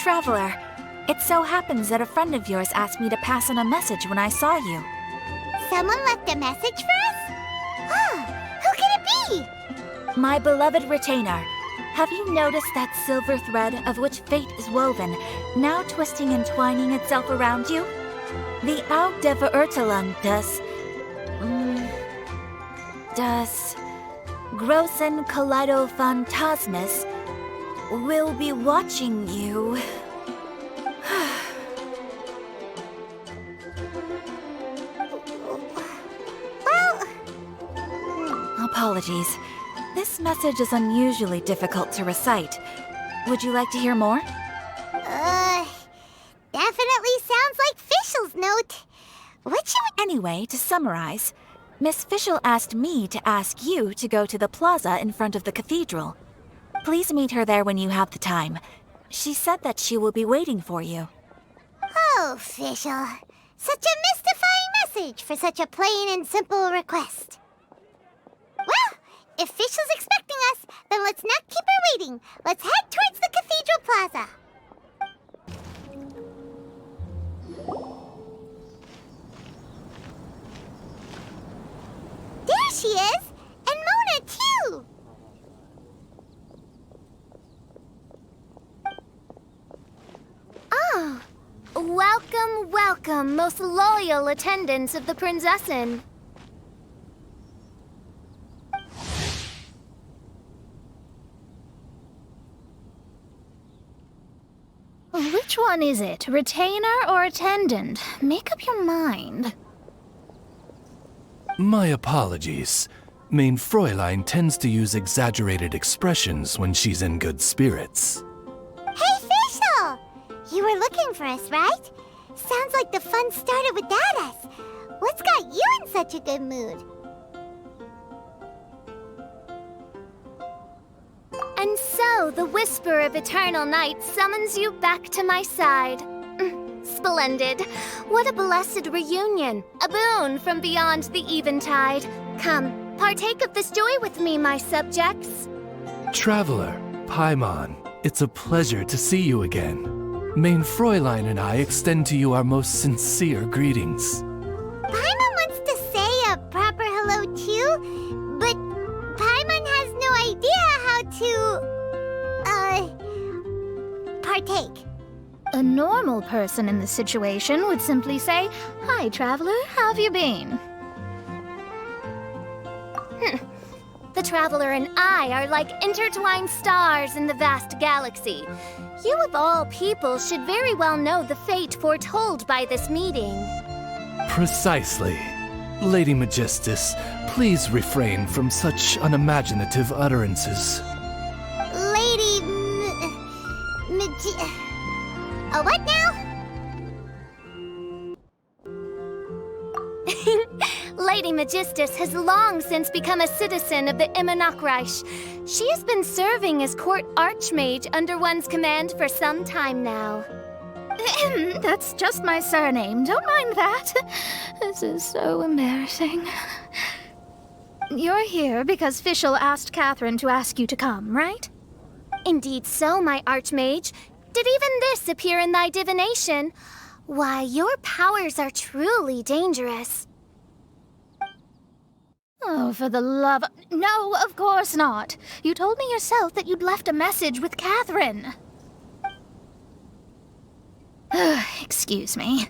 Traveler. It so happens that a friend of yours asked me to pass on a message when I saw you. Someone left a message for us? Oh, who could it be? My beloved retainer. Have you noticed that silver thread of which fate is woven, now twisting and twining itself around you? The Augdeverurtelung das Großen Kaleidophantasmus will be watching you. Apologies. This message is unusually difficult to recite. Would you like to hear more? Definitely sounds like Fischl's note. What should we... Anyway, to summarize, Miss Fischl asked me to ask you to go to the plaza in front of the cathedral. Please meet her there when you have the time. She said that she will be waiting for you. Oh, Fischl. Such a mystifying message for such a plain and simple request. Well, if Fischl's expecting us, then let's not keep her waiting. Let's head towards the cathedral plaza. There she is! And Mona, too! Oh, welcome, welcome, most loyal attendants of the Prinzessin. Which one is it? Retainer or attendant? Make up your mind. My apologies. Main Fräulein tends to use exaggerated expressions when she's in good spirits. Hey, Fischl! You were looking for us, right? Sounds like the fun started without us. What's got you in such a good mood? And so, the whisper of eternal night summons you back to my side. Splendid. What a blessed reunion. A boon from beyond the eventide. Come, partake of this joy with me, my subjects. Traveler, Paimon, it's a pleasure to see you again. Main Fräulein and I extend to you our most sincere greetings. Paimon wants to say a proper hello too, but Paimon has no idea how to, partake. A normal person in this situation would simply say, "Hi, traveler, how have you been?" The traveler and I are like intertwined stars in the vast galaxy. You of all people should very well know the fate foretold by this meeting. Precisely. Lady Magistus, please refrain from such unimaginative utterances. Lady what now? Lady Magistus has long since become a citizen of the Immonachreich. She has been serving as court archmage under one's command for some time now. That's just my surname. Don't mind that. This is so embarrassing. You're here because Fischl asked Catherine to ask you to come, right? Indeed so, my archmage. Did even this appear in thy divination? Why, your powers are truly dangerous. Oh, for the love of... No, of course not. You told me yourself that you'd left a message with Catherine. Excuse me.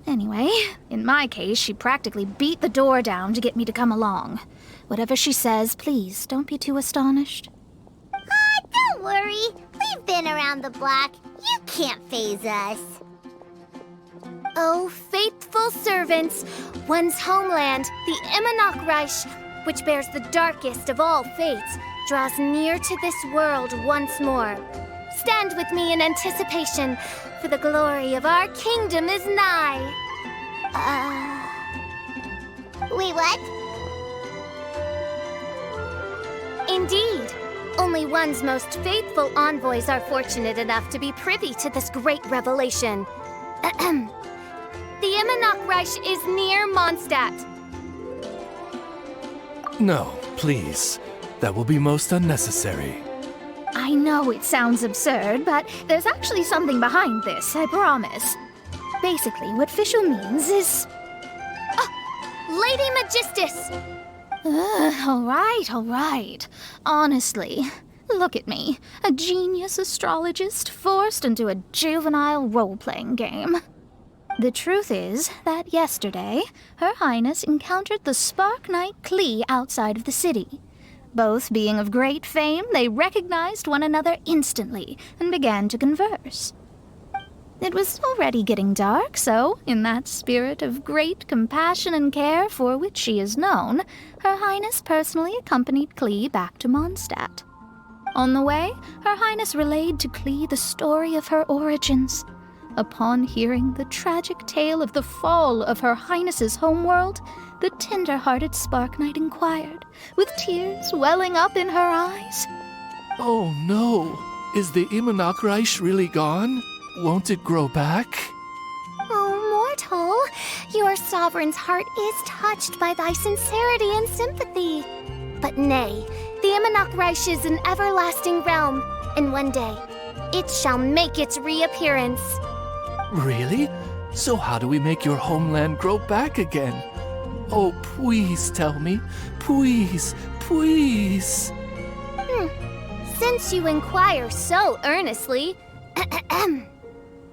Anyway, in my case, she practically beat the door down to get me to come along. Whatever she says, please, don't be too astonished. Don't worry. We've been around the block. You can't faze us. Oh, faithful servants, one's homeland, the Immonachreich, which bears the darkest of all fates, draws near to this world once more. Stand with me in anticipation, for the glory of our kingdom is nigh. Wait, what? Indeed. Only one's most faithful envoys are fortunate enough to be privy to this great revelation. The Immonachreich is near Mondstadt. No, please. That will be most unnecessary. I know it sounds absurd, but there's actually something behind this, I promise. Basically, what Fischl means is... Lady Magistus! All right. Honestly, look at me. A genius astrologist forced into a juvenile role-playing game. The truth is that yesterday, Her Highness encountered the Spark Knight Klee outside of the city. Both being of great fame, they recognized one another instantly and began to converse. It was already getting dark, so, in that spirit of great compassion and care for which she is known, Her Highness personally accompanied Klee back to Mondstadt. On the way, Her Highness relayed to Klee the story of her origins. Upon hearing the tragic tale of the fall of Her Highness's homeworld, the tender-hearted Spark Knight inquired, with tears welling up in her eyes. Oh no! Is the Immonachreich really gone? Won't it grow back? Oh, mortal, your sovereign's heart is touched by thy sincerity and sympathy. But nay, the Immonachreich is an everlasting realm, and one day, it shall make its reappearance. Really? So how do we make your homeland grow back again? Oh, please tell me. Please. Since you inquire so earnestly,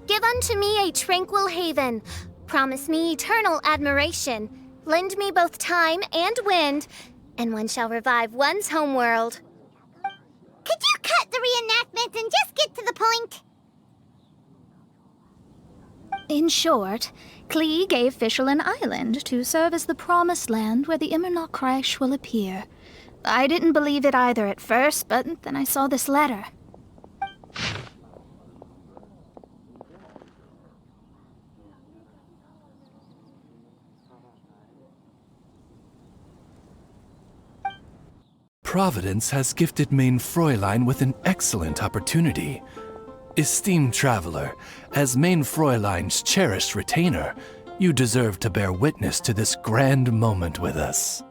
give unto me a tranquil haven. Promise me eternal admiration. Lend me both time and wind, and one shall revive one's homeworld. Could you cut the reenactment and just get to the point? In short, Klee gave Fischl an island to serve as the promised land where the Immonachreich will appear. I didn't believe it either at first, but then I saw this letter. Providence has gifted Main Fräulein with an excellent opportunity. Esteemed traveler, as Main Fräulein's cherished retainer, you deserve to bear witness to this grand moment with us.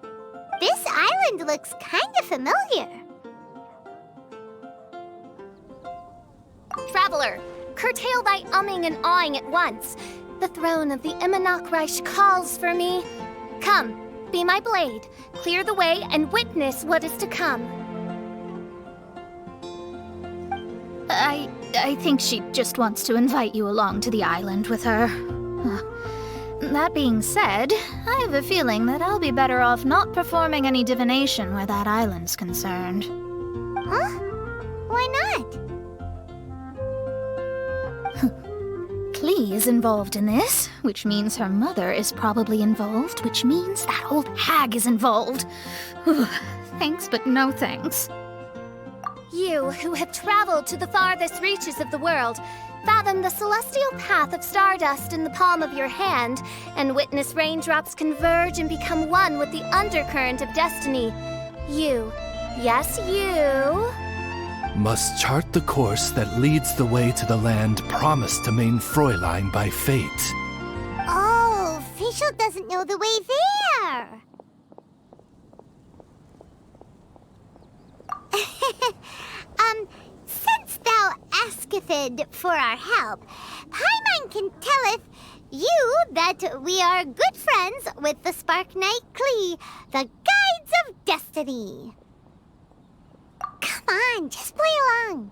This island looks kinda familiar. Traveler, curtail thy umming and awing at once. The throne of the Immonachreich calls for me. Come, be my blade, clear the way, and witness what is to come. I think she just wants to invite you along to the island with her. That being said, I have a feeling that I'll be better off not performing any divination where that island's concerned. Huh? Why not? Klee is involved in this, which means her mother is probably involved, which means that old hag is involved. Thanks, but no thanks. You, who have traveled to the farthest reaches of the world, fathom the celestial path of stardust in the palm of your hand, and witness raindrops converge and become one with the undercurrent of destiny. You, yes you, Must chart the course that leads the way to the land promised to Main Fräulein by fate. Oh, Fischl doesn't know the way there. Since thou asketh for our help, Paimon can telleth you that we are good friends with the Spark Knight Klee, the Guides of Destiny. Come on, just play along.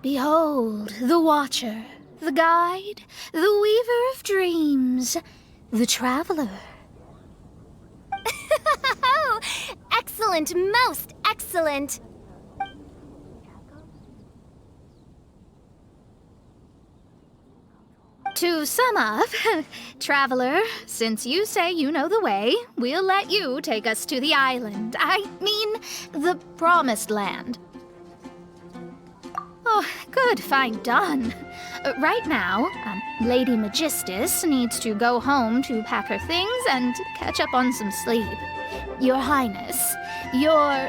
Behold, the Watcher, the Guide, the Weaver of Dreams, the Traveler. Excellent, most excellent. To sum up, Traveler, since you say you know the way, we'll let you take us to the island. I mean, the Promised Land. Oh, good, fine, done. Right now, Lady Magistus needs to go home to pack her things and catch up on some sleep. Your Highness, your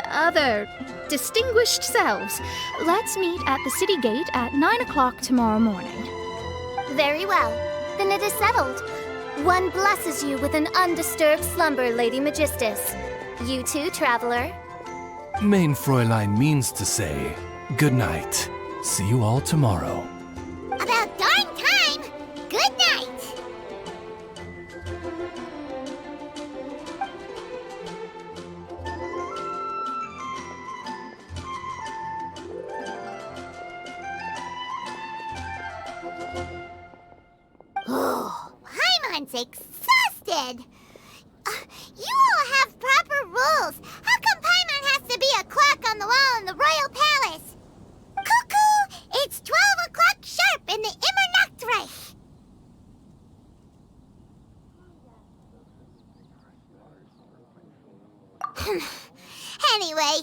other distinguished selves, let's meet at the city gate at 9 o'clock tomorrow morning. Very well. Then it is settled. One blesses you with an undisturbed slumber, Lady Magistus. You too, traveler. Main Fräulein means to say, good night. See you all tomorrow. About darn time! Good night! Oh, Paimon's exhausted! You all have proper rules. How come Paimon has to be a clock on the wall in the royal palace? Cuckoo! It's 12 o'clock sharp in the Immernachtreich! Anyway,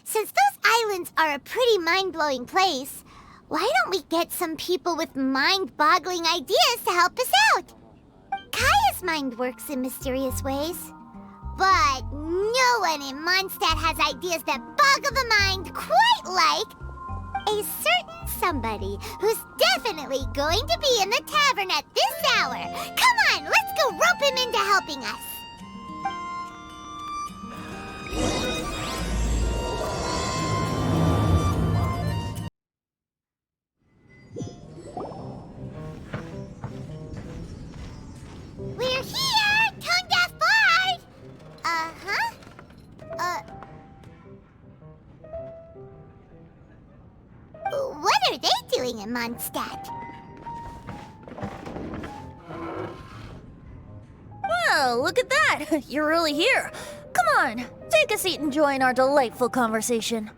since those islands are a pretty mind-blowing place, why don't we get some people with mind-boggling ideas to help us out? Kaya's mind works in mysterious ways. But no one in Mondstadt has ideas that boggle the mind quite like a certain somebody who's definitely going to be in the tavern at this hour. Come on, let's go rope him into helping us. We're here, tongue-deaf bard! Uh-huh. What are they doing in Mondstadt? Well, look at that! You're really here. Come on, take a seat and join our delightful conversation.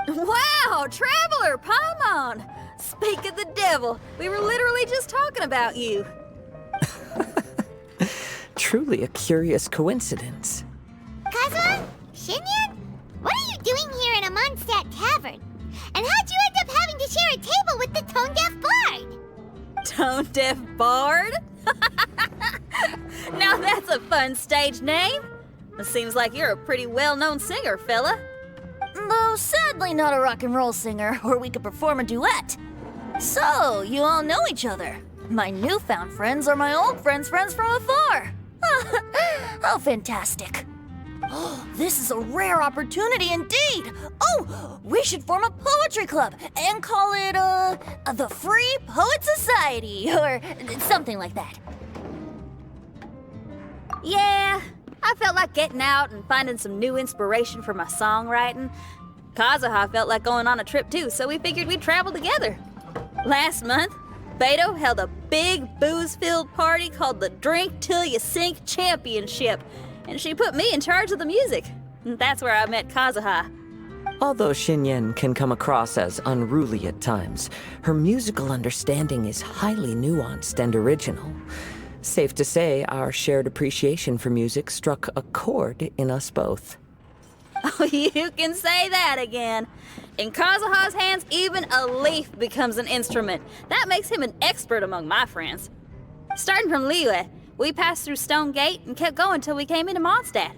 Wow, Traveler, Paimon! Speak of the devil, we were literally just talking about you. Truly a curious coincidence. Kazuha? Shinyan? What are you doing here in a Mondstadt tavern? And how'd you end up having to share a table with the tone-deaf bard? Tone-deaf bard? Now that's a fun stage name. It seems like you're a pretty well-known singer, fella. Though sadly not a rock and roll singer, or we could perform a duet. So, you all know each other. My newfound friends are my old friends' friends from afar. How fantastic. This is a rare opportunity indeed. Oh, we should form a poetry club and call it, the Free Poet Society, or something like that. Yeah, I felt like getting out and finding some new inspiration for my songwriting. Kazuha felt like going on a trip too, so we figured we'd travel together. Last month, Beto held a big booze-filled party called the Drink Till You Sink Championship, and she put me in charge of the music. And that's where I met Kazuha. Although Shinyen can come across as unruly at times, her musical understanding is highly nuanced and original. Safe to say, our shared appreciation for music struck a chord in us both. Oh, you can say that again. In Kazuha's hands, even a leaf becomes an instrument. That makes him an expert among my friends. Starting from Liyue, we passed through Stone Gate and kept going till we came into Mondstadt.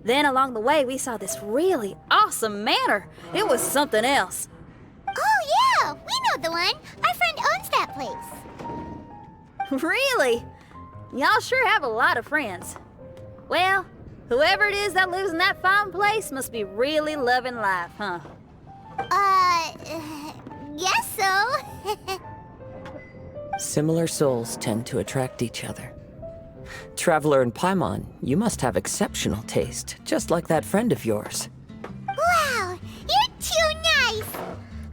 Then along the way, we saw this really awesome manor. It was something else. Oh yeah, we know the one. Our friend owns that place. Really? Y'all sure have a lot of friends. Well, whoever it is that lives in that fine place must be really loving life, huh? Guess so. Similar souls tend to attract each other. Traveler and Paimon, you must have exceptional taste, just like that friend of yours. Wow, you're too nice.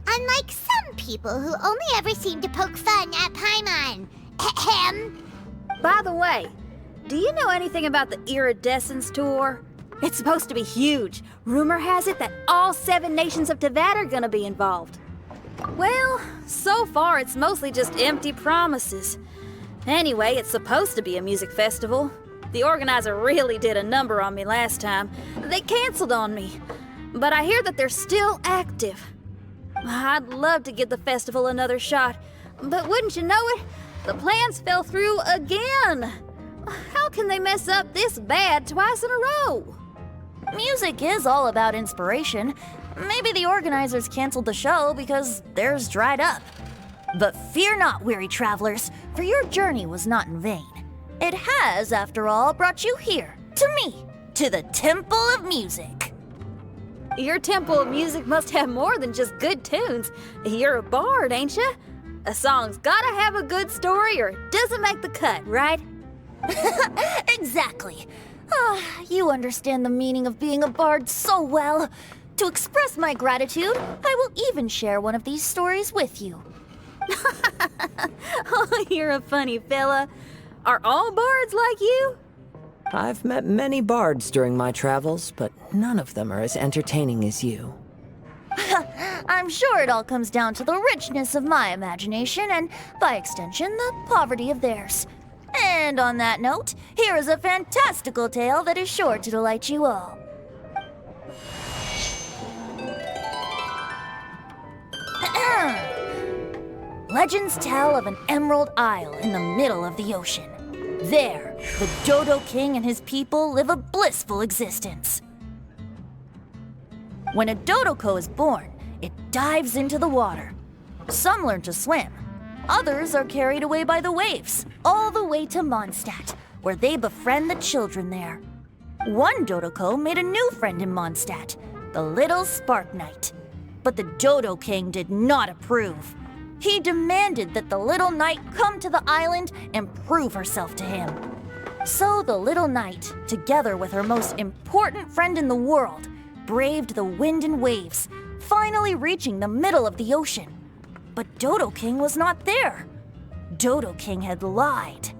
Unlike some people who only ever seem to poke fun at Paimon. Ahem. By the way, do you know anything about the Iridescence Tour? It's supposed to be huge. Rumor has it that all 7 nations of Tevat are gonna be involved. Well, so far it's mostly just empty promises. Anyway, it's supposed to be a music festival. The organizer really did a number on me last time. They canceled on me. But I hear that they're still active. I'd love to give the festival another shot. But wouldn't you know it, the plans fell through again. How can they mess up this bad twice in a row? Music is all about inspiration. Maybe the organizers canceled the show because theirs dried up. But fear not, weary travelers, for your journey was not in vain. It has, after all, brought you here, to me, to the Temple of Music. Your Temple of Music must have more than just good tunes. You're a bard, ain't ya? A song's gotta have a good story or it doesn't make the cut, right? Exactly. You understand the meaning of being a bard so well. To express my gratitude, I will even share one of these stories with you. Oh, you're a funny fella. Are all bards like you? I've met many bards during my travels, but none of them are as entertaining as you. I'm sure it all comes down to the richness of my imagination and, by extension, the poverty of theirs. And on that note, here is a fantastical tale that is sure to delight you all. Legends tell of an emerald isle in the middle of the ocean. There, the Dodo King and his people live a blissful existence. When a Dodoko is born, it dives into the water. Some learn to swim. Others are carried away by the waves, all the way to Mondstadt, where they befriend the children there. One Dodoko made a new friend in Mondstadt, the little Spark Knight. But the Dodo King did not approve. He demanded that the little knight come to the island and prove herself to him. So the little knight, together with her most important friend in the world, braved the wind and waves, finally reaching the middle of the ocean. But Dodo King was not there. Dodo King had lied.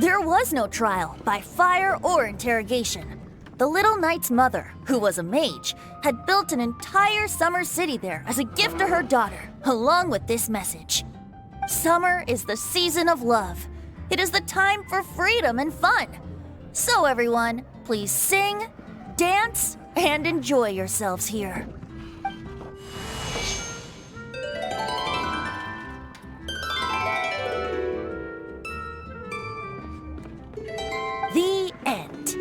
There was no trial by fire or interrogation. The little knight's mother, who was a mage, had built an entire summer city there as a gift to her daughter, along with this message. Summer is the season of love. It is the time for freedom and fun. So everyone, please sing, dance, and enjoy yourselves here. The end.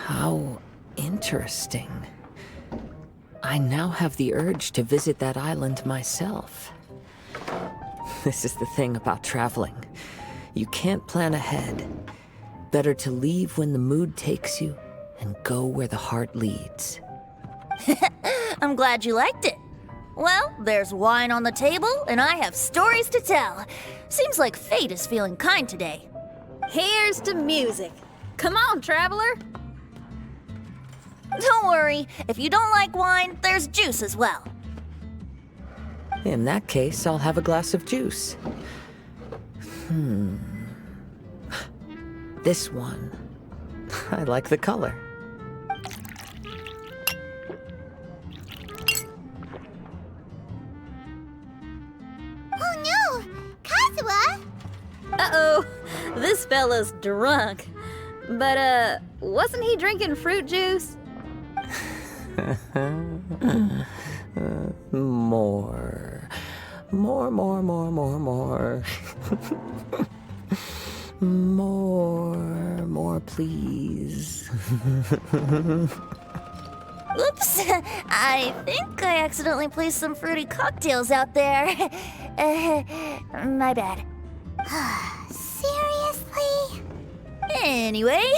How interesting. I now have the urge to visit that island myself. This is the thing about traveling. You can't plan ahead. Better to leave when the mood takes you and go where the heart leads. I'm glad you liked it. Well, there's wine on the table, and I have stories to tell. Seems like fate is feeling kind today. Here's to music. Come on, traveler. Don't worry, if you don't like wine, there's juice as well. In that case, I'll have a glass of juice. This one. I like the color. Oh no! Kazuha! Uh-oh, this fella's drunk. But, wasn't he drinking fruit juice? More. More, please. Oops, I think I accidentally placed some fruity cocktails out there. My bad. Seriously? Anyway,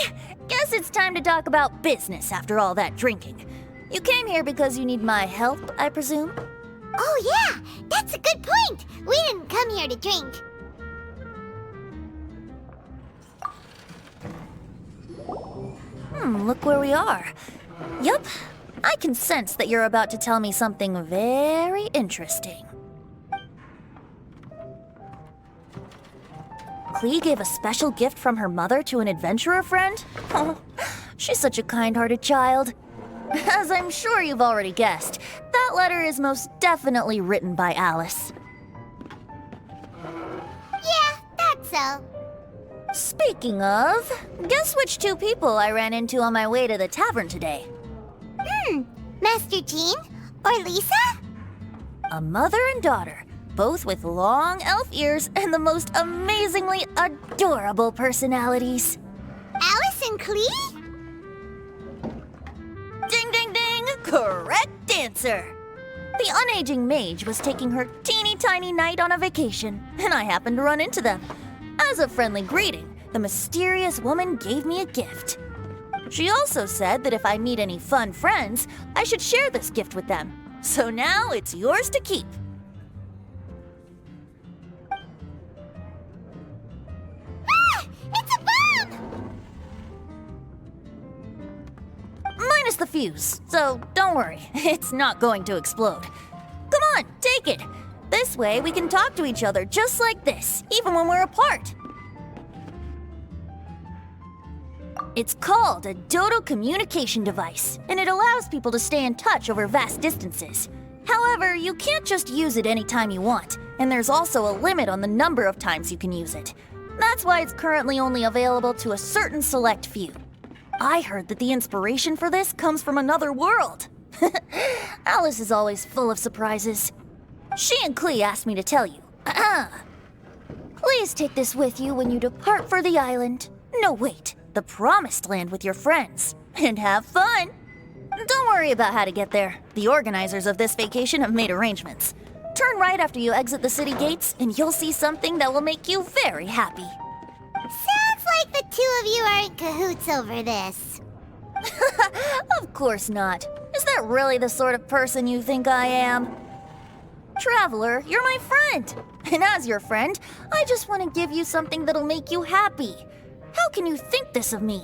guess it's time to talk about business after all that drinking. You came here because you need my help, I presume? Oh yeah, that's a good point. We didn't come here to drink. Look where we are. Yup, I can sense that you're about to tell me something very interesting. Klee gave a special gift from her mother to an adventurer friend? Oh, she's such a kind-hearted child. As I'm sure you've already guessed, that letter is most definitely written by Alice. Yeah, that's so. Speaking of, guess which two people I ran into on my way to the tavern today? Master Jean? Or Lisa? A mother and daughter, both with long elf ears and the most amazingly adorable personalities. Alice listen, Klee? Ding, ding, ding! Correct answer! The unaging mage was taking her teeny tiny knight on a vacation, and I happened to run into them. As a friendly greeting, the mysterious woman gave me a gift. She also said that if I meet any fun friends, I should share this gift with them. So now it's yours to keep. Ah! It's a bomb! Minus the fuse, so don't worry, it's not going to explode. Come on, take it. This way we can talk to each other just like this, even when we're apart. It's called a Dodo communication device, and it allows people to stay in touch over vast distances. However, you can't just use it anytime you want, and there's also a limit on the number of times you can use it. That's why it's currently only available to a certain select few. I heard that the inspiration for this comes from another world. Alice is always full of surprises. She and Klee asked me to tell you. Please take this with you when you depart for the island. No, wait. The Promised Land with your friends. And have fun! Don't worry about how to get there. The organizers of this vacation have made arrangements. Turn right after you exit the city gates, and you'll see something that will make you very happy. Sounds like the two of you are in cahoots over this. Of course not. Is that really the sort of person you think I am? Traveler, you're my friend. And as your friend, I just want to give you something that'll make you happy. How can you think this of me?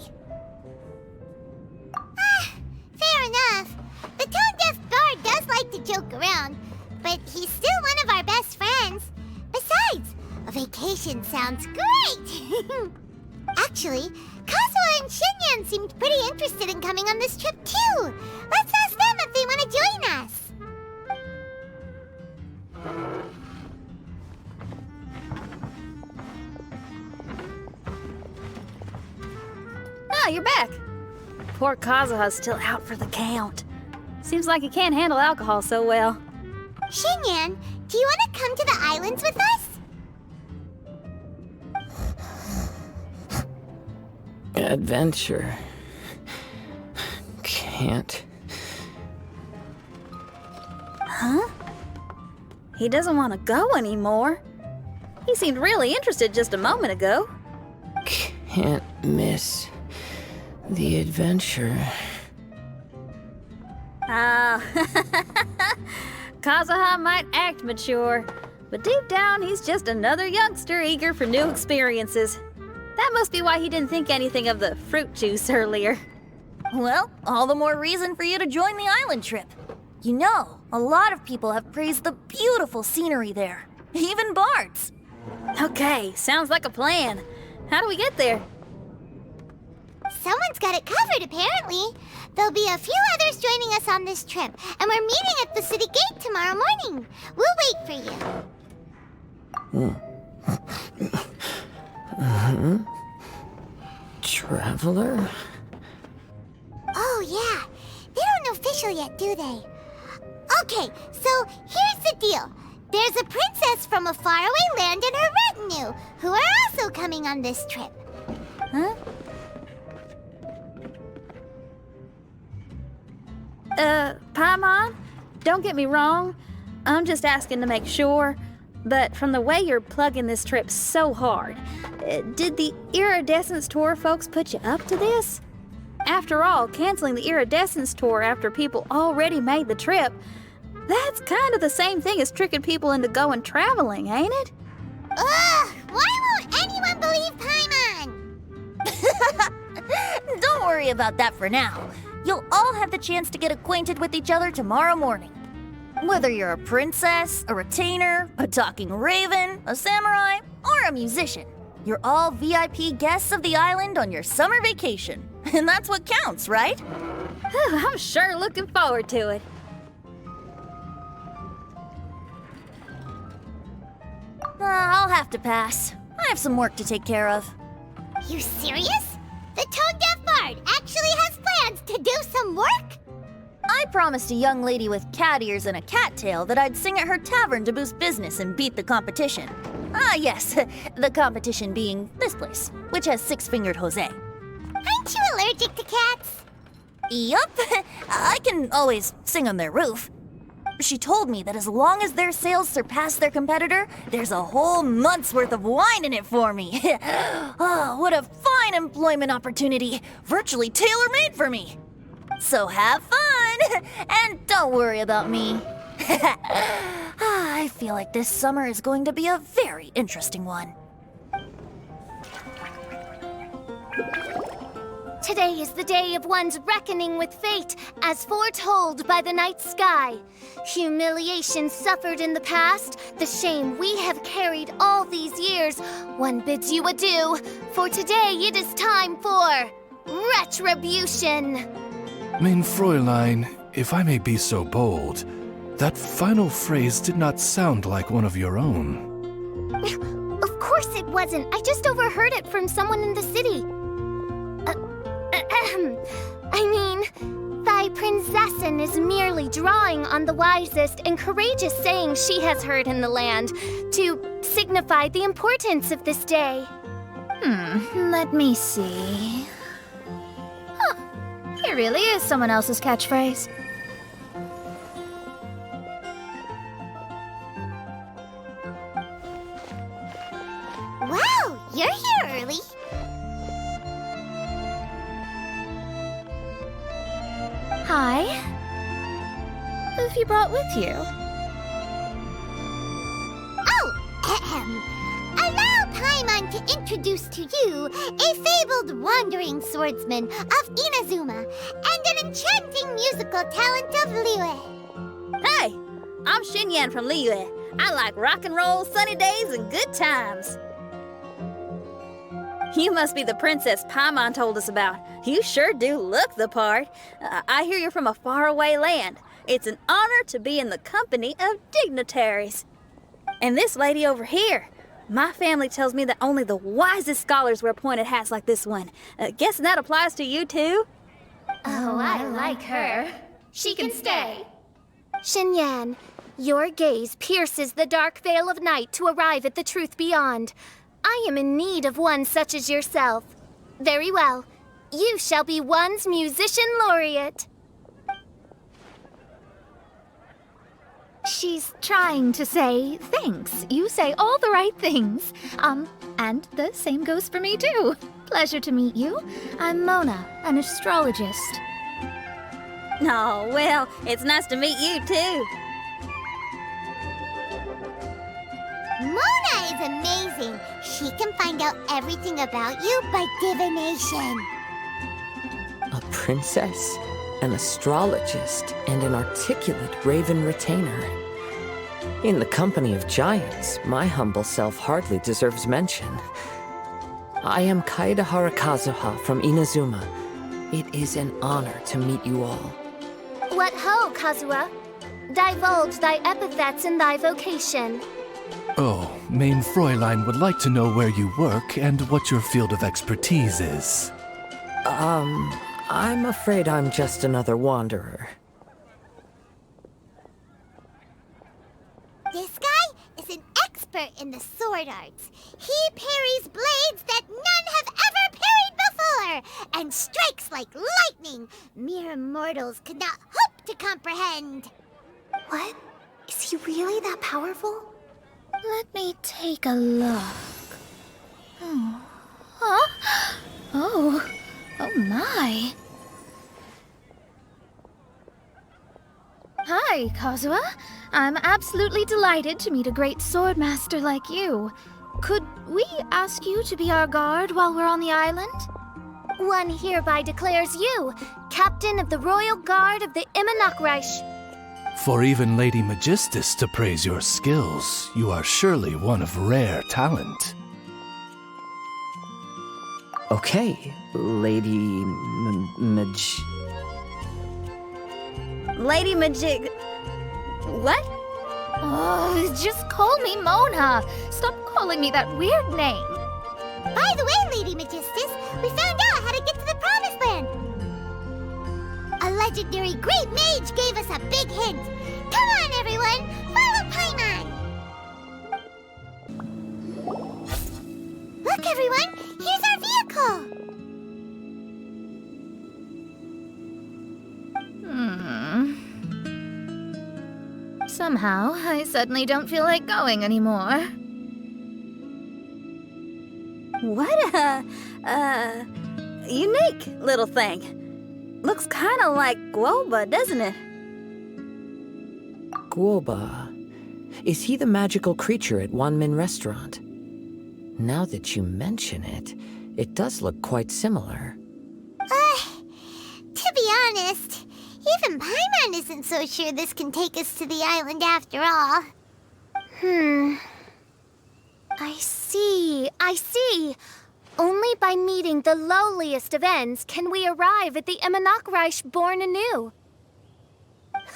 Fair enough. The tone-deaf bard does like to joke around, but he's still one of our best friends. Besides, a vacation sounds great! Actually, Kazuha and Shinyan seemed pretty interested in coming on this trip too. Let's ask them if they want to join us. Ah, you're back. Poor Kazuha's still out for the count. Seems like he can't handle alcohol so well. Shinyan, do you want to come to the islands with us? Adventure. Can't. Huh? He doesn't want to go anymore. He seemed really interested just a moment ago. Can't miss the adventure. Ah, Kazuha might act mature, but deep down he's just another youngster eager for new experiences. That must be why he didn't think anything of the fruit juice earlier. Well, all the more reason for you to join the island trip. You know, a lot of people have praised the beautiful scenery there. Even bards. Okay, sounds like a plan. How do we get there? Someone's got it covered, apparently. There'll be a few others joining us on this trip, and we're meeting at the city gate tomorrow morning. We'll wait for you. Traveler? Oh, yeah. They don't know official yet, do they? Okay, so here's the deal. There's a princess from a faraway land and her retinue, who are also coming on this trip. Huh? Paimon, don't get me wrong. I'm just asking to make sure. But from the way you're plugging this trip so hard, did the Iridescence Tour folks put you up to this? After all, canceling the Iridescence Tour after people already made the trip, that's kind of the same thing as tricking people into going traveling, ain't it? Ugh! Why won't anyone believe Paimon? Don't worry about that for now. You'll all have the chance to get acquainted with each other tomorrow morning. Whether you're a princess, a retainer, a talking raven, a samurai, or a musician, you're all VIP guests of the island on your summer vacation. And that's what counts, right? I'm sure looking forward to it. I'll have to pass. I have some work to take care of. You serious? The tone-deaf bard actually has plans to do some work? I promised a young lady with cat ears and a cattail that I'd sing at her tavern to boost business and beat the competition. Ah, yes, the competition being this place, which has six-fingered Jose. Aren't allergic to cats? Yup, I can always sing on their roof. She told me that as long as their sales surpass their competitor, there's a whole month's worth of wine in it for me. Oh, what a fine employment opportunity, virtually tailor-made for me. So have fun, and don't worry about me. I feel like this summer is going to be a very interesting one. Today is the day of one's reckoning with fate, as foretold by the night sky. Humiliation suffered in the past, the shame we have carried all these years, one bids you adieu, for today it is time for retribution. Mein Fräulein, if I may be so bold, that final phrase did not sound like one of your own. Of course it wasn't. I just overheard it from someone in the city. I mean, thy princessin is merely drawing on the wisest and courageous sayings she has heard in the land to signify the importance of this day. Let me see. Huh, here really is someone else's catchphrase. Wow, you're here early. Hi. Who have you brought with you? Allow Paimon to introduce to you a fabled wandering swordsman of Inazuma and an enchanting musical talent of Liyue. Hey, I'm Xinyan from Liyue. I like rock and roll, sunny days, and good times. You must be the princess Paimon told us about. You sure do look the part. I hear you're from a faraway land. It's an honor to be in the company of dignitaries. And this lady over here, my family tells me that only the wisest scholars wear pointed hats like this one. Guessing that applies to you too? Oh, I like her. She can stay. Xinyan, your gaze pierces the dark veil of night to arrive at the truth beyond. I am in need of one such as yourself. Very well. You shall be one's musician laureate. She's trying to say thanks. You say all the right things. And the same goes for me too. Pleasure to meet you. I'm Mona, an astrologist. Oh, well, it's nice to meet you too. Mona is amazing. She can find out everything about you by divination. A princess, an astrologist, and an articulate raven retainer. In the company of giants, my humble self hardly deserves mention. I am Kaedahara Kazuha from Inazuma. It is an honor to meet you all. What ho, Kazuha? Divulge thy epithets and thy vocation. Oh, Mein Fräulein would like to know where you work and what your field of expertise is. I'm afraid I'm just another wanderer. This guy is an expert in the sword arts. He parries blades that none have ever parried before, and strikes like lightning mere mortals could not hope to comprehend. What? Is he really that powerful? Let me take a look. Huh? Oh my. Hi, Kazuha. I'm absolutely delighted to meet a great swordmaster like you. Could we ask you to be our guard while we're on the island? One hereby declares you captain of the royal guard of the Imanakreich. For even Lady Magistus to praise your skills, you are surely one of rare talent. Okay, Lady Lady Majig... What? Oh, just call me Mona. Stop calling me that weird name. By the way, Lady Magistus, we found out how to get to the Promised Land. A legendary great mage gave us a big hint. Come on, everyone, follow Paimon. Look, everyone, here's our vehicle. Somehow, I suddenly don't feel like going anymore. What a unique little thing. Looks kind of like Guoba, doesn't it? Guoba. Is he the magical creature at Wanmin Restaurant? Now that you mention it, it does look quite similar. To be honest, even Paimon isn't so sure this can take us to the island after all. I see. Only by meeting the lowliest of ends can we arrive at the Emanakreich born anew.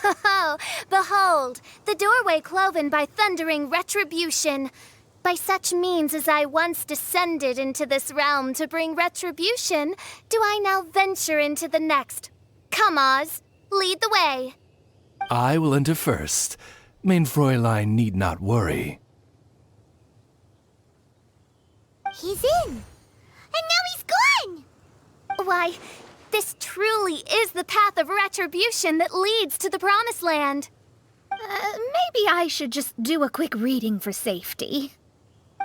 Ho, behold, the doorway cloven by thundering retribution. By such means as I once descended into this realm to bring retribution, do I now venture into the next. Come, Oz, lead the way. I will enter first. Main Fräulein need not worry. He's in. And now he's gone! Why, this truly is the path of retribution that leads to the Promised Land. Maybe I should just do a quick reading for safety.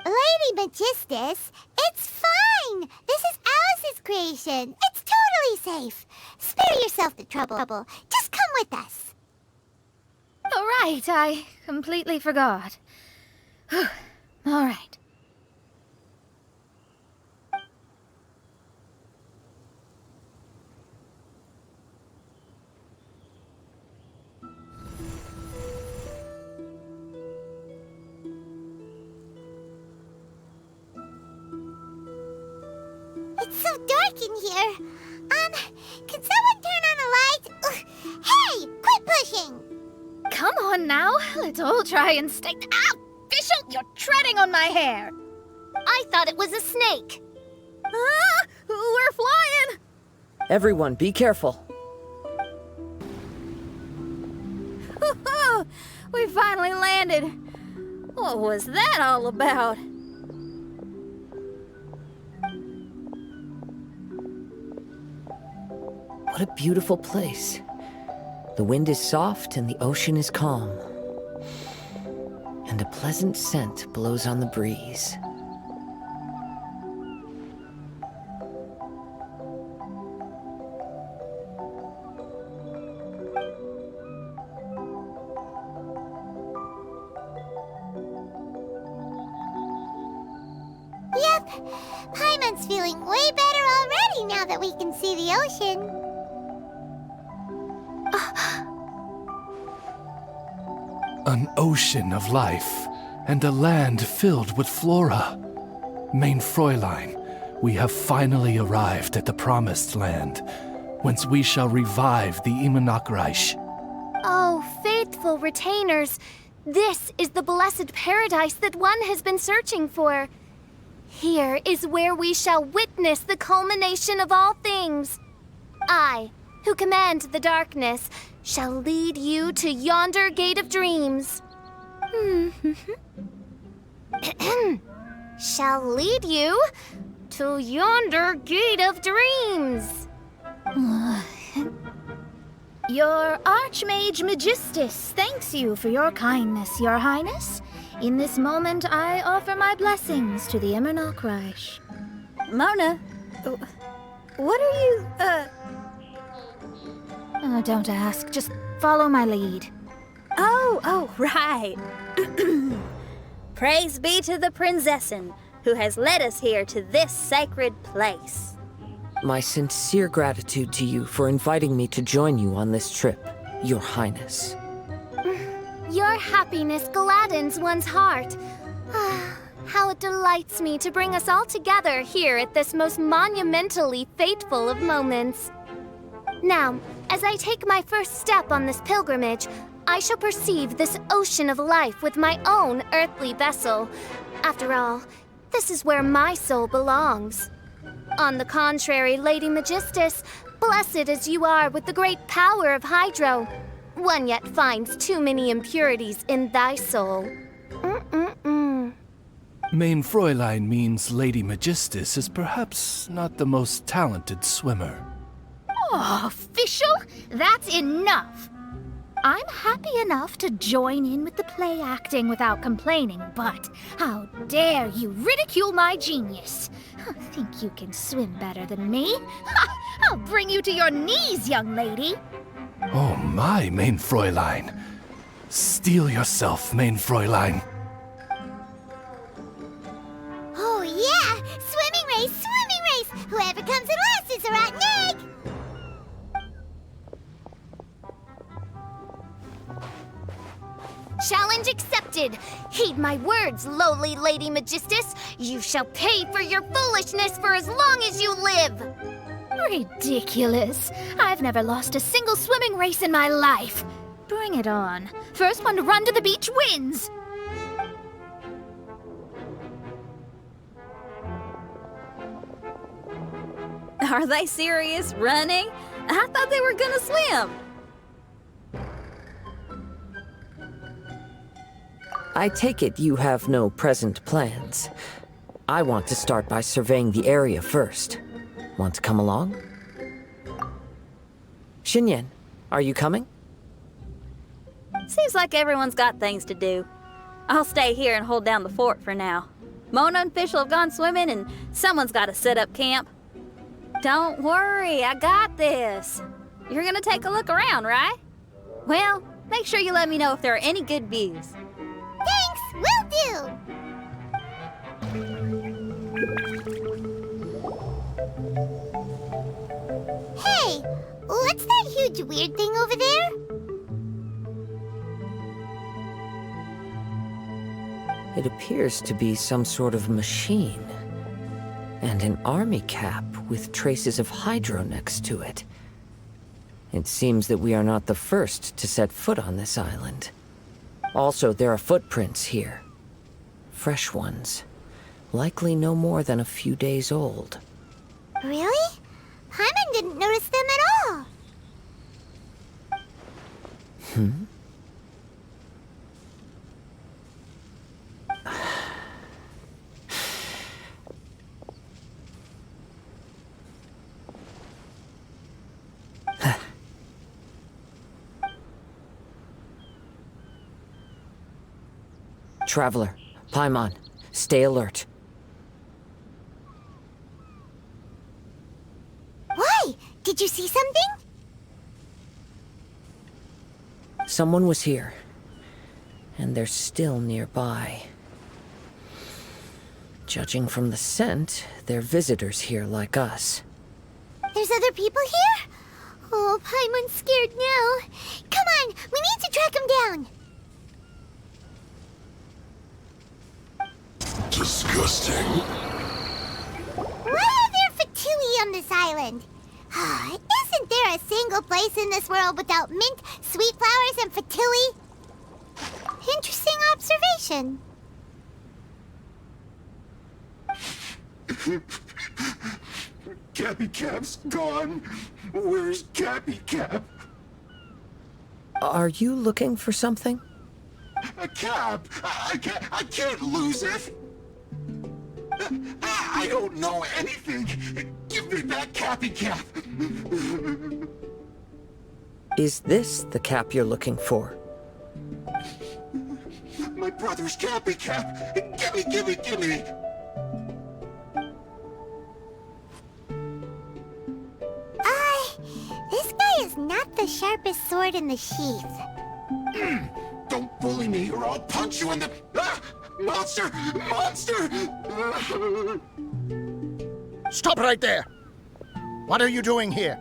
Lady Magistus, it's fine! This is Alice's creation. It's totally safe. Spare yourself the trouble. Just come with us. All right, I completely forgot. All right. It's so dark in here. Can someone turn on a light? Ugh. Hey, quit pushing! Come on now, let's all try and stay. Ow! Fischl, you're treading on my hair! I thought it was a snake. Ah, we're flying! Everyone, be careful. We finally landed. What was that all about? What a beautiful place. The wind is soft and the ocean is calm. And a pleasant scent blows on the breeze. Yep, Paimon's feeling way better already now that we can see the ocean. An ocean of life, and a land filled with flora. Main Fräulein, we have finally arrived at the Promised Land, whence we shall revive the Emanakreich. Oh, faithful retainers, this is the blessed paradise that one has been searching for. Here is where we shall witness the culmination of all things. I, who command the darkness, shall lead you to yonder gate of dreams. Shall lead you to yonder gate of dreams. Your Archmage Magistus thanks you for your kindness, Your Highness. In this moment, I offer my blessings to the Emanakreich. Mona, what are you, Oh, don't ask. Just follow my lead. Oh, right. Praise be to the Prinzessin, who has led us here to this sacred place. My sincere gratitude to you for inviting me to join you on this trip, Your Highness. Your happiness gladdens one's heart. How it delights me to bring us all together here at this most monumentally fateful of moments. Now, as I take my first step on this pilgrimage, I shall perceive this ocean of life with my own earthly vessel. After all, this is where my soul belongs. On the contrary, Lady Magistus, blessed as you are with the great power of Hydro, one yet finds too many impurities in thy soul. Main Fräulein means Lady Magistus is perhaps not the most talented swimmer. Oh, Fischl, that's enough. I'm happy enough to join in with the play acting without complaining, but how dare you ridicule my genius? Think you can swim better than me? Ha! I'll bring you to your knees, young lady. Oh my, main Fräulein. Steel yourself, main Fräulein. Oh yeah! Swimming race! Swimming race! Whoever comes in last is a rotten egg! Challenge accepted. Heed my words, lowly Lady Magistus. You shall pay for your foolishness for as long as you live. Ridiculous. I've never lost a single swimming race in my life. Bring it on. First one to run to the beach wins. Are they serious? Running? I thought they were gonna swim. I take it you have no present plans. I want to start by surveying the area first. Want to come along? Xinyan, are you coming? Seems like everyone's got things to do. I'll stay here and hold down the fort for now. Mona and Fischl have gone swimming and someone's got to set up camp. Don't worry, I got this. You're gonna take a look around, right? Well, make sure you let me know if there are any good views. Thanks! Will do! Hey! What's that huge weird thing over there? It appears to be some sort of machine. And an army cap with traces of hydro next to it. It seems that we are not the first to set foot on this island. Also, there are footprints here. Fresh ones. Likely no more than a few days old. Really? Paimon didn't notice them at all. Traveler, Paimon, stay alert. Why? Did you see something? Someone was here. And they're still nearby. Judging from the scent, they're visitors here like us. There's other people here? Oh, Paimon's scared now. Come on, we need to track him down. Disgusting. Why are there fatui on this island? Isn't there a single place in this world without mint, sweet flowers, and fatui? Interesting observation. Cappy Cap's gone. Where's Cappy Cap? Are you looking for something? A cap! I can't lose it! I don't know anything! Give me back Cappy Cap! Is this the cap you're looking for? My brother's Cappy Cap! Gimme! This guy is not the sharpest sword in the sheath. Don't bully me or I'll punch you in the... Monster! Stop right there! What are you doing here?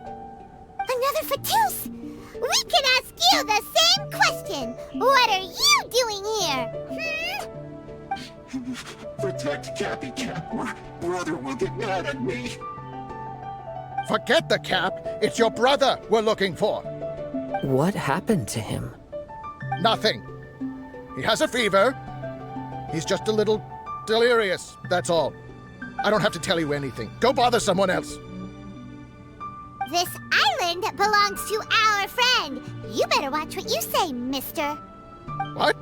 Another Fatus! We can ask you the same question! What are you doing here? Protect Cappy Cap or brother will get mad at me. Forget the cap. It's your brother we're looking for. What happened to him? Nothing. He has a fever. He's just a little delirious, that's all. I don't have to tell you anything. Go bother someone else. This island belongs to our friend. You better watch what you say, mister. What?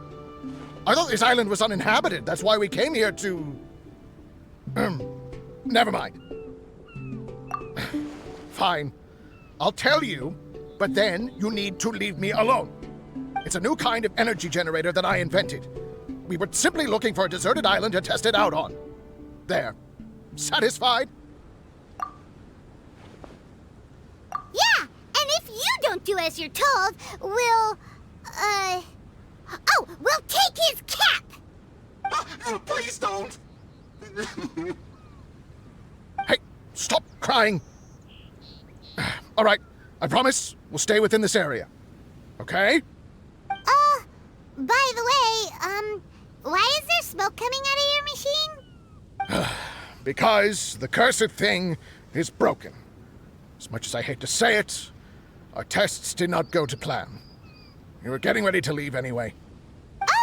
I thought this island was uninhabited. That's why we came here to... Never mind. Fine. I'll tell you, but then you need to leave me alone. It's a new kind of energy generator that I invented. We were simply looking for a deserted island to test it out on. There. Satisfied? Yeah, and if you don't do as you're told, we'll take his cap! Please don't. Hey, stop crying. All right, I promise we'll stay within this area. Okay? By the way, why is there smoke coming out of your machine? Because the cursed thing is broken. As much as I hate to say it, our tests did not go to plan. We were getting ready to leave anyway.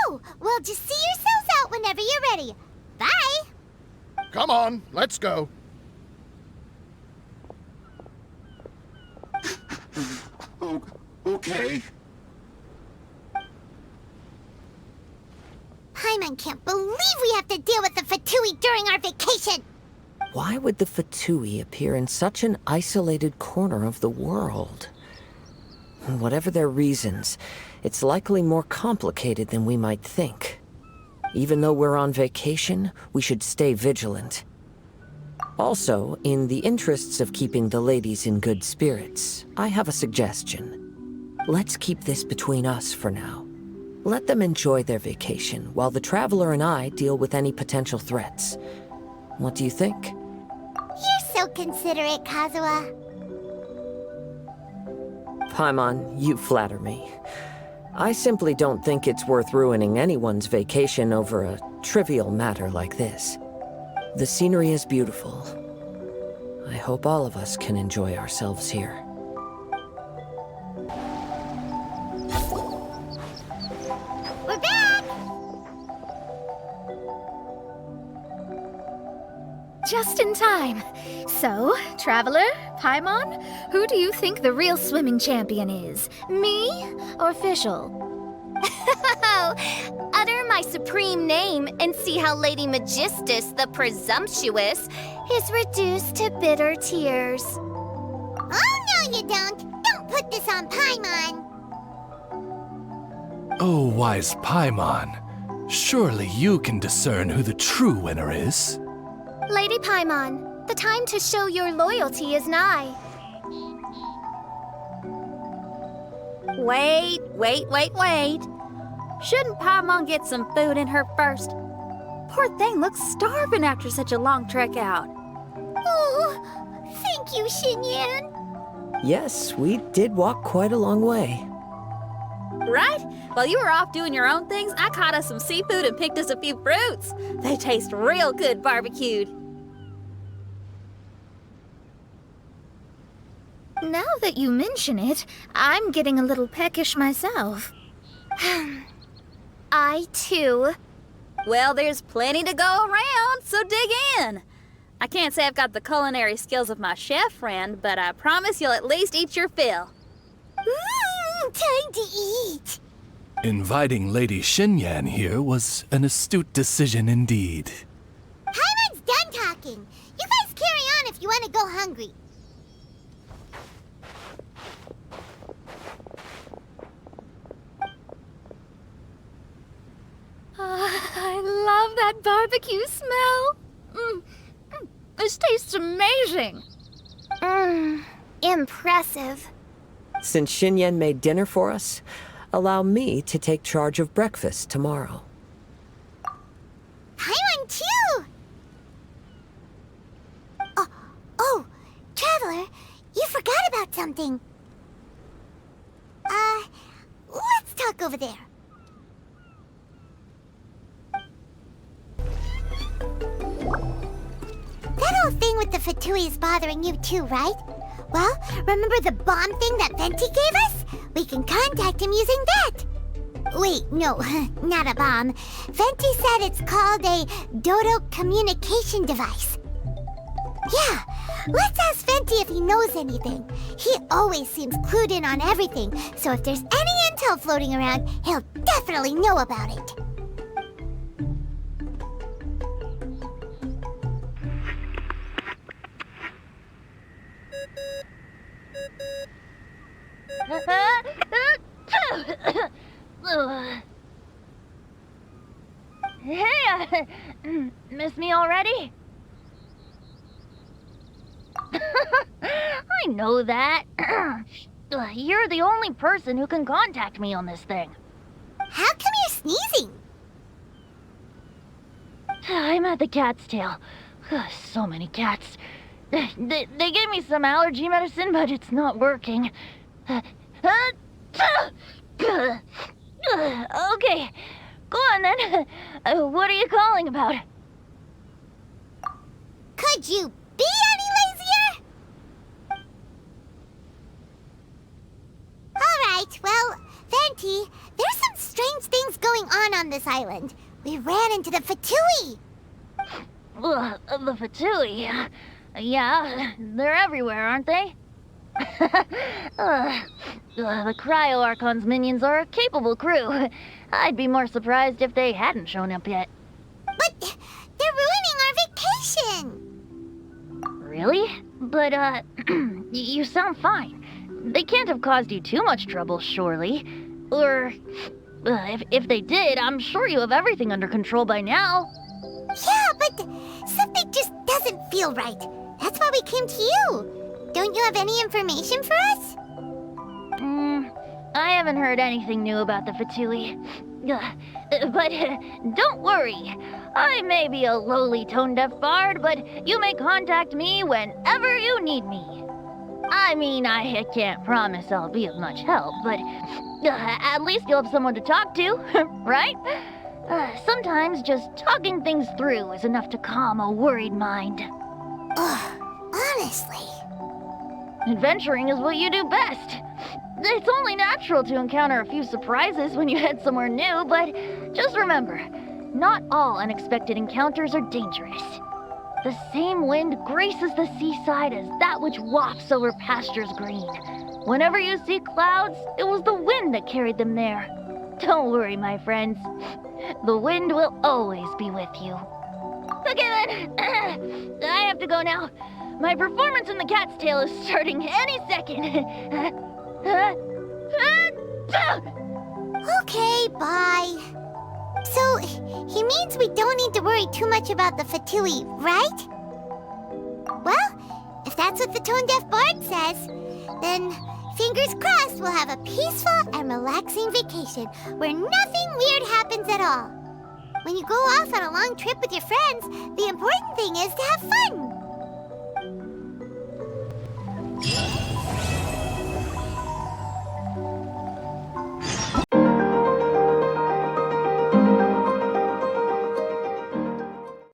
Oh, well, just see yourselves out whenever you're ready. Bye! Come on, let's go. Okay. Paimon can't believe we have to deal with the Fatui during our vacation! Why would the Fatui appear in such an isolated corner of the world? Whatever their reasons, it's likely more complicated than we might think. Even though we're on vacation, we should stay vigilant. Also, in the interests of keeping the ladies in good spirits, I have a suggestion. Let's keep this between us for now. Let them enjoy their vacation, while the Traveler and I deal with any potential threats. What do you think? You're so considerate, Kazuha. Paimon, you flatter me. I simply don't think it's worth ruining anyone's vacation over a trivial matter like this. The scenery is beautiful. I hope all of us can enjoy ourselves here. We're back! Just in time. So, Traveler, Paimon, who do you think the real swimming champion is? Me or Fischl? Utter my supreme name and see how Lady Magistus the Presumptuous is reduced to bitter tears. Oh, no you don't! Don't put this on Paimon! Oh, wise Paimon. Surely you can discern who the true winner is. Lady Paimon, the time to show your loyalty is nigh. Wait. Shouldn't Paimon get some food in her first? Poor thing looks starving after such a long trek out. Oh, thank you, Xinyan. Yes, we did walk quite a long way. Right? While you were off doing your own things, I caught us some seafood and picked us a few fruits. They taste real good barbecued. Now that you mention it, I'm getting a little peckish myself. I, too. Well, there's plenty to go around, so dig in. I can't say I've got the culinary skills of my chef friend, but I promise you'll at least eat your fill. Time to eat! Inviting Lady Xinyan here was an astute decision indeed. Paimon's done talking. You guys carry on if you want to go hungry. I love that barbecue smell. This tastes amazing. Impressive. Since Xinyan made dinner for us, allow me to take charge of breakfast tomorrow. Paimon too! Oh, Traveler, you forgot about something. Let's talk over there. That whole thing with the Fatui is bothering you too, right? Well, remember the bomb thing that Venti gave us? We can contact him using that. Wait, no, not a bomb. Venti said it's called a Dodo communication device. Yeah, let's ask Venti if he knows anything. He always seems clued in on everything, so if there's any intel floating around, he'll definitely know about it. Hey, miss me already? I know that. You're the only person who can contact me on this thing. How come you're sneezing? I'm at the cat's tail. So many cats. They gave me some allergy medicine, but it's not working. Okay, go on then. What are you calling about? Could you be any lazier? Alright, well, Venti, there's some strange things going on this island. We ran into the Fatui. The Fatui? Yeah, they're everywhere, aren't they? The Cryo-Archonde's minions are a capable crew. I'd be more surprised if they hadn't shown up yet. But they're ruining our vacation. Really? But, you sound fine. They can't have caused you too much trouble, surely. Or, if they did, I'm sure you have everything under control by now. Yeah, but something just doesn't feel right. That's why we came to you. Don't you have any information for us? I haven't heard anything new about the Fatui. But don't worry. I may be a lowly tone-deaf bard, but you may contact me whenever you need me. I mean, I can't promise I'll be of much help, but at least you'll have someone to talk to, right? Sometimes just talking things through is enough to calm a worried mind. Honestly. Adventuring is what you do best. It's only natural to encounter a few surprises when you head somewhere new, but just remember, not all unexpected encounters are dangerous. The same wind graces the seaside as that which wafts over pastures green. Whenever you see clouds, it was the wind that carried them there. Don't worry, my friends. The wind will always be with you. Okay then, I have to go now. My performance in the cat's tail is starting any second. Okay, bye. So, he means we don't need to worry too much about the Fatui, right? Well, if that's what the tone-deaf bard says, then fingers crossed we'll have a peaceful and relaxing vacation where nothing weird happens at all. When you go off on a long trip with your friends, the important thing is